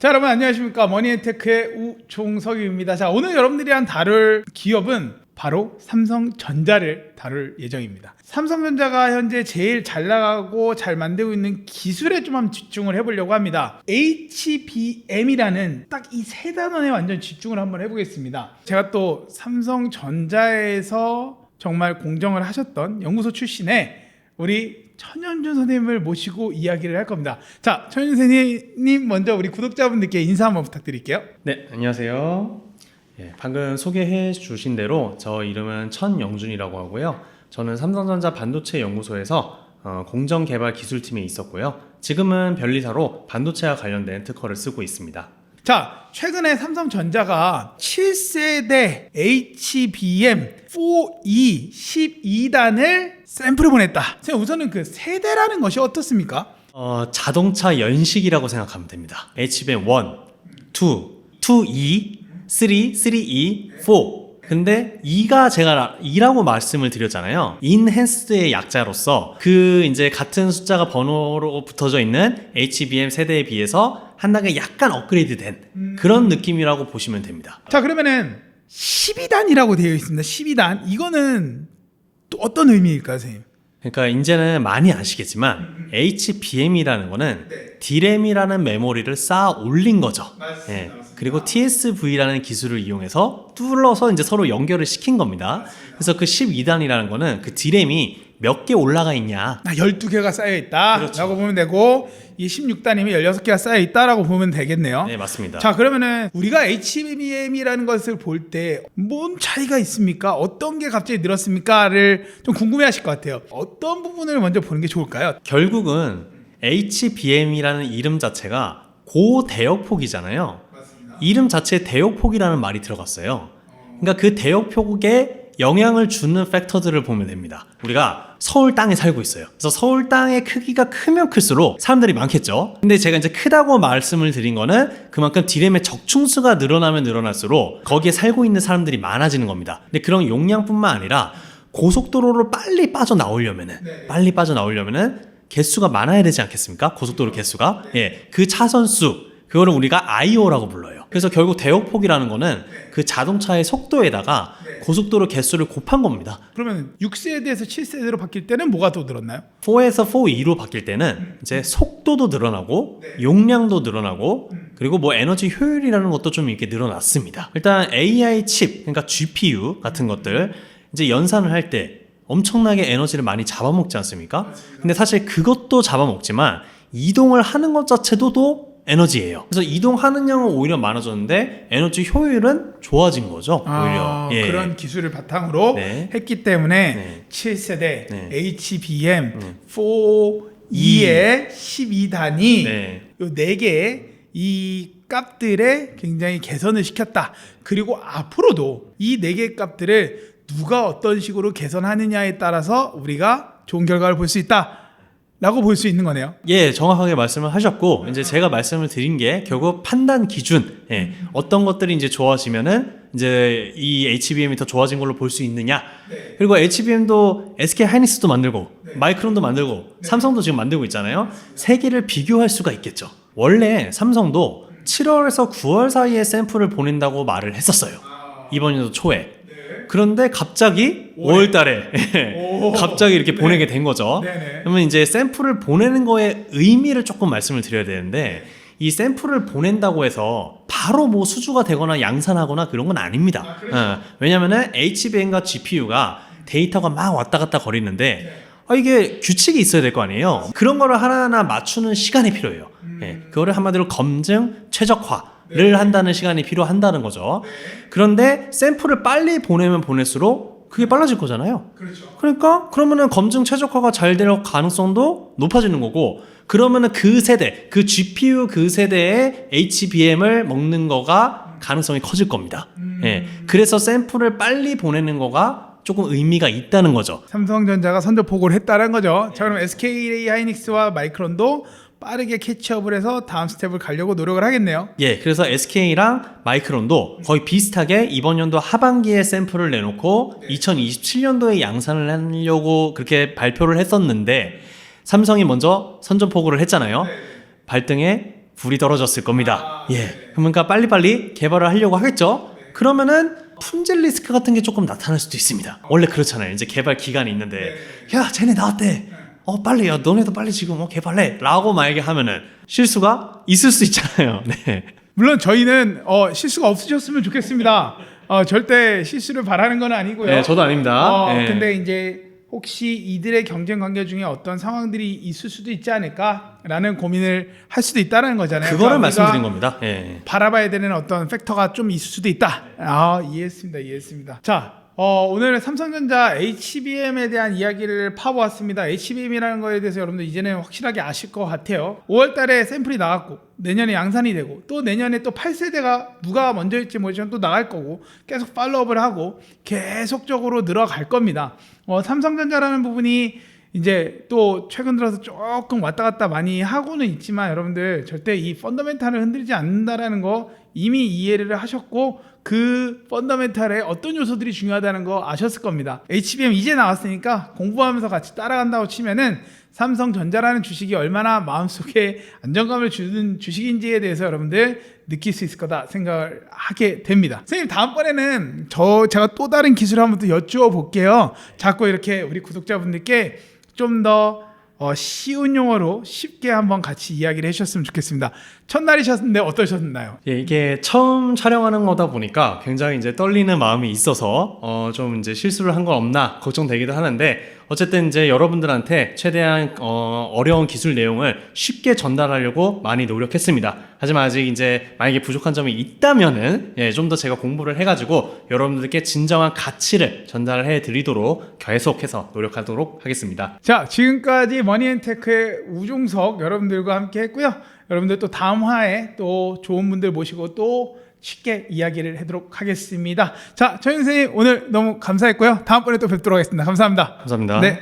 자, 여러분 안녕하십니까? 머니앤테크의 우종석입니다. 자, 오늘 여러분들이 다룰 기업은 바로 삼성전자를 다룰 예정입니다. 삼성전자가 현재 제일 잘 나가고 잘 만들고 있는 기술에 좀 한번 집중을 해보려고 합니다. HBM이라는 딱 이 세 단어에 완전 집중을 한번 해보겠습니다. 제가 또 삼성전자에서 정말 공정을 하셨던 연구소 출신의 우리 천연준 선생님을 모시고 이야기를 할 겁니다. 자, 천연준 선생님 먼저 우리 구독자분들께 인사 한번 부탁드릴게요. 네, 안녕하세요. 방금 소개해 주신 대로 저 이름은 천영준이라고 하고요. 저는 삼성전자 반도체 연구소에서 공정개발 기술팀에 있었고요. 지금은 변리사로 반도체와 관련된 특허를 쓰고 있습니다. 자, 최근에 삼성전자가 7세대 HBM4E 12단을 샘플을 보냈다. 우선은 그 세대라는 것이 어떻습니까? 자동차 연식이라고 생각하면 됩니다. HBM 1, 2, 2E, 3, 3E, 4. 근데 2가 제가 2라고 말씀을 드렸잖아요. 인핸스드의 약자로서 그 이제 같은 숫자가 번호로 붙어져 있는 HBM 세대에 비해서 한 단계 약간 업그레이드된 그런 느낌이라고 보시면 됩니다. 자, 그러면은 12단이라고 되어 있습니다. 12단. 이거는 또 어떤 의미일까요, 선생님? 그러니까 이제는 많이 아시겠지만 HBM이라는 거는 D램이라는 메모리를 쌓아 올린 거죠. 맞습니다. 그리고 TSV라는 기술을 이용해서 뚫어서 이제 서로 연결을 시킨 겁니다. 그래서 그 12단이라는 거는 그 D램이 몇 개 올라가 있냐. 12개가 쌓여 있다. 그렇죠. 라고 보면 되고, 이 16단이면 16개가 쌓여 있다라고 보면 되겠네요. 네, 맞습니다. 자, 그러면은 우리가 HBM이라는 것을 볼 때 뭔 차이가 있습니까? 어떤 게 갑자기 늘었습니까?를 좀 궁금해하실 것 같아요. 어떤 부분을 먼저 보는 게 좋을까요? 결국은 HBM이라는 이름 자체가 고대역폭이잖아요. 맞습니다. 이름 자체에 대역폭이라는 말이 들어갔어요. 그러니까 그 대역폭에 영향을 주는 팩터들을 보면 됩니다. 우리가 서울 땅에 살고 있어요. 그래서 서울 땅의 크기가 크면 클수록 사람들이 많겠죠. 근데 제가 이제 크다고 말씀을 드린 거는 그만큼 D램의 적충수가 늘어나면 늘어날수록 거기에 살고 있는 사람들이 많아지는 겁니다. 근데 그런 용량뿐만 아니라 고속도로로 빨리 빠져나오려면은 개수가 많아야 되지 않겠습니까? 고속도로 개수가. 그 차선수, 그거를 우리가 IO라고 불러요. 그래서 결국 대역폭이라는 거는 그 자동차의 속도에다가 고속도로 개수를 곱한 겁니다. 그러면 6세대에서 7세대로 바뀔 때는 뭐가 더 늘었나요? 4에서 4E로 바뀔 때는 이제 속도도 늘어나고 용량도 늘어나고 그리고 뭐 에너지 효율이라는 것도 좀 이렇게 늘어났습니다. 일단 AI 칩, 그러니까 GPU 같은 것들 이제 연산을 할 때 엄청나게 에너지를 많이 잡아먹지 않습니까? 근데 사실 그것도 잡아먹지만 이동을 하는 것 자체도 또 에너지예요. 그래서 이동하는 양은 오히려 많아졌는데 에너지 효율은 좋아진 거죠. 오히려. 그런 기술을 바탕으로 했기 때문에 7세대 HBM 4E의 12단이 요 4개의 이 값들에 굉장히 개선을 시켰다. 그리고 앞으로도 이 4개의 값들을 누가 어떤 식으로 개선하느냐에 따라서 우리가 좋은 결과를 볼 수 있다. 라고 볼 수 있는 거네요. 정확하게 말씀을 하셨고 이제 제가 말씀을 드린 게 결국 판단 기준, 어떤 것들이 이제 좋아지면은 이제 이 HBM이 더 좋아진 걸로 볼 수 있느냐. 그리고 HBM도 SK 하이닉스도 만들고 마이크론도 만들고 삼성도 지금 만들고 있잖아요. 세 개를 비교할 수가 있겠죠. 원래 삼성도 7월에서 9월 사이에 샘플을 보낸다고 말을 했었어요. 이번 연도 초에. 그런데 갑자기 5월 달에 갑자기 이렇게 보내게 된 거죠. 그러면 이제 샘플을 보내는 거에 의미를 조금 말씀을 드려야 되는데 이 샘플을 보낸다고 해서 바로 뭐 수주가 되거나 양산하거나 그런 건 아닙니다. 왜냐면은 HBM과 GPU가 데이터가 막 왔다 갔다 거리는데 이게 규칙이 있어야 될 거 아니에요. 그런 거를 하나하나 맞추는 시간이 필요해요. 그거를 한마디로 검증, 최적화를 한다는 시간이 필요한다는 거죠. 그런데 샘플을 빨리 보내면 보낼수록 그게 빨라질 거잖아요. 그러니까 그러면은 검증 최적화가 잘 될 가능성도 높아지는 거고 그러면은 그 세대, 그 GPU 그 세대의 HBM을 먹는 거가 가능성이 커질 겁니다. 그래서 샘플을 빨리 보내는 거가 조금 의미가 있다는 거죠. 삼성전자가 선전포고를 했다는 거죠. 자, 그럼 SK 하이닉스와 마이크론도 빠르게 캐치업을 해서 다음 스텝을 가려고 노력을 하겠네요. 그래서 SK랑 마이크론도 거의 비슷하게 이번 연도 하반기에 샘플을 내놓고 2027년도에 양산을 하려고 그렇게 발표를 했었는데 삼성이 먼저 선전포고를 했잖아요. 발등에 불이 떨어졌을 겁니다. 예. 그러니까 빨리빨리 개발을 하려고 하겠죠. 그러면은 품질 리스크 같은 게 조금 나타날 수도 있습니다. 원래 그렇잖아요. 이제 개발 기간이 있는데 야 쟤네 나왔대. 빨리 야 너네도 빨리 지금 개발해 라고 만약에 하면은 실수가 있을 수 있잖아요. 네. 물론 저희는 실수가 없으셨으면 좋겠습니다. 절대 실수를 바라는 건 아니고요. 네, 저도 아닙니다. 네. 근데 이제 혹시 이들의 경쟁 관계 중에 어떤 상황들이 있을 수도 있지 않을까라는 고민을 할 수도 있다는 거잖아요. 그거를 그러니까 말씀드린 겁니다. 예. 바라봐야 되는 어떤 팩터가 좀 있을 수도 있다. 이해했습니다. 자, 오늘 삼성전자 HBM에 대한 이야기를 파보았습니다. HBM이라는 거에 대해서 여러분들 이제는 확실하게 아실 것 같아요. 5월달에 샘플이 나왔고 내년에 양산이 되고 또 내년에 또 8세대가 누가 먼저일지 모르지만 또 나갈 거고 계속 팔로업을 하고 계속적으로 늘어갈 겁니다. 삼성전자라는 부분이 이제 또 최근 들어서 조금 왔다 갔다 많이 하고는 있지만 여러분들 절대 이 펀더멘탈을 흔들지 않는다라는 거 이미 이해를 하셨고 그 펀더멘탈에 어떤 요소들이 중요하다는 거 아셨을 겁니다. HBM 이제 나왔으니까 공부하면서 같이 따라간다고 치면은 삼성전자라는 주식이 얼마나 마음속에 안정감을 주는 주식인지에 대해서 여러분들 느낄 수 있을 거다 생각을 하게 됩니다. 선생님 다음번에는 제가 또 다른 기술을 한번 또 여쭈어 볼게요. 자꾸 이렇게 우리 구독자분들께 좀 더 쉬운 용어로 쉽게 한번 같이 이야기를 해주셨으면 좋겠습니다. 첫날이셨는데 어떠셨나요? 예, 이게 처음 촬영하는 거다 보니까 굉장히 이제 떨리는 마음이 있어서 좀 이제 실수를 한 건 없나 걱정되기도 하는데 어쨌든 이제 여러분들한테 최대한 어려운 기술 내용을 쉽게 전달하려고 많이 노력했습니다. 하지만 아직 이제 만약에 부족한 점이 있다면은 좀 더 제가 공부를 해가지고 여러분들께 진정한 가치를 전달해 드리도록 계속해서 노력하도록 하겠습니다. 자, 지금까지 머니앤테크의 우종석 여러분들과 함께 했고요. 여러분들 또 다음 화에 또 좋은 분들 모시고 또 쉽게 이야기를 하도록 하겠습니다. 자, 정영 선생님 오늘 너무 감사했고요. 다음번에 또 뵙도록 하겠습니다. 감사합니다. 감사합니다. 네.